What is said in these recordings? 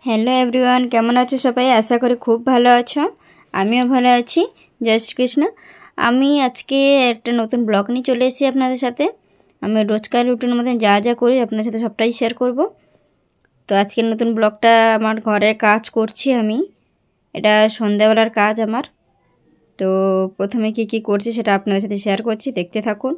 Hello everyone, কেমন আছো সবাই? আশা করি খুব ভালো আছো। আমিও ভালো আছি। জয় শ্রীকৃষ্ণ। আমি আজকে একটা নতুন ব্লগ নিয়ে চলে এসেছি আপনাদের সাথে। আমি রোজকার রুটিনের মধ্যে যা যা করি আপনাদের সাথে সবটাই শেয়ার করব। তো আজকের নতুন ব্লগটা আমার ঘরের কাজ করছি আমি। এটা সন্ধ্যাবেলার কাজ আমার। তো প্রথমে কি কি করছি সেটা আপনাদের সাথে শেয়ার করছি, দেখতে থাকুন।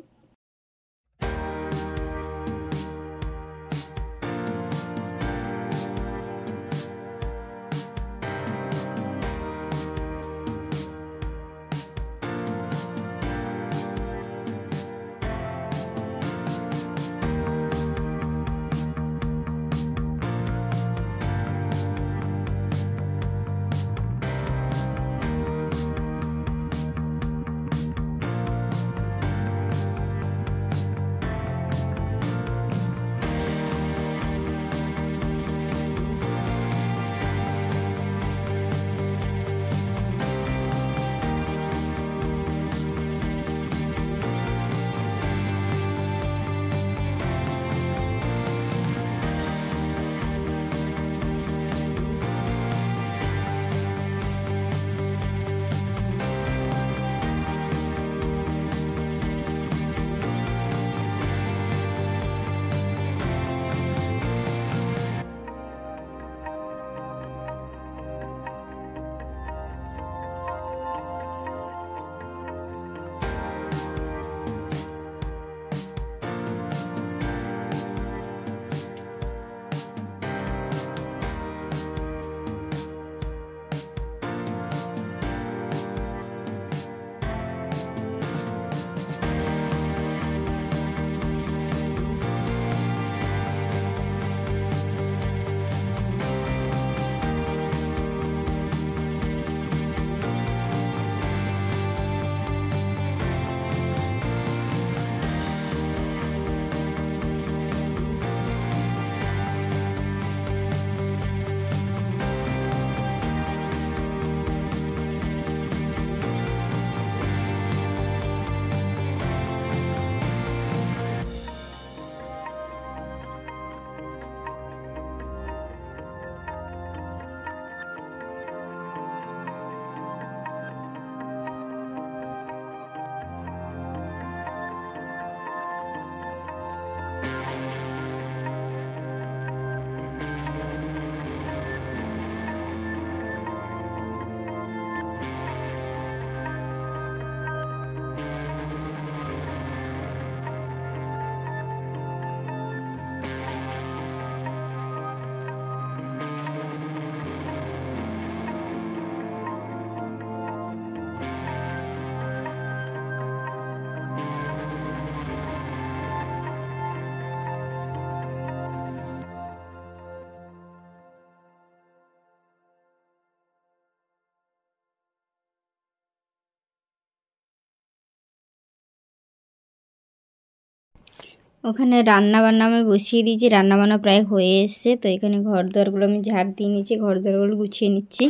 ওখানে রান্না বান্না আমি বসিয়ে দিয়েছি, রান্না বান্না প্রায় হয়ে এসছে। তো এখানে ঘর দুয়ারগুলো আমি ঝাড় দিয়ে নিচ্ছি, ঘর দুয়ারগুলো গুছিয়ে নিচ্ছি।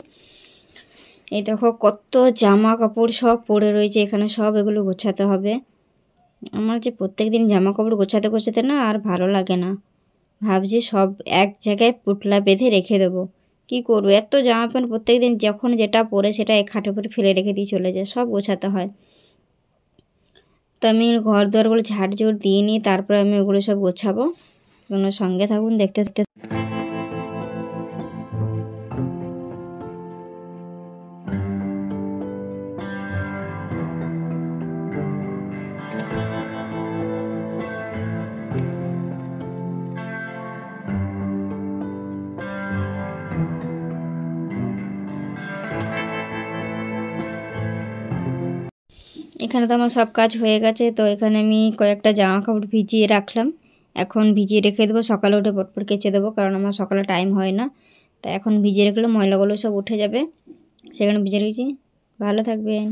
এই দেখো কত জামা কাপড় সব পড়ে রয়েছে এখানে, সব এগুলো গোছাতে হবে। আমার যে প্রত্যেক দিন জামা কাপড় গোছাতে গোছাতে না আর ভালো লাগে না, ভাবছি সব এক জায়গায় পুটলা বেঁধে রেখে দেবো। কি করবো, এত জামা প্যান্ট প্রত্যেক দিন যখন যেটা পরে সেটা এক খাটে পরে ফেলে রেখে দিয়ে চলে যায়, সব গোছাতে হয়। তো আমি ঘর দুয়ারগুলো ঝাড়ঝুড় দিয়ে নিই, তারপরে আমি ওগুলো সব গোছাবো। তোমরা সঙ্গে থাকুন, দেখতে দেখতে। এখানে তো আমার সব কাজ হয়ে গেছে। তো এখানে আমি কয়েকটা জামা কাপড় ভিজিয়ে রাখলাম, এখন ভিজিয়ে রেখে দেবো, সকালে উঠে পটপট কেচে দেবো, কারণ আমার সকালে টাইম হয় না। তাই এখন ভিজিয়ে রাখলে ময়লাগুলো সব উঠে যাবে, সেখানে ভিজে রেখেছি। ভালো থাকবেন।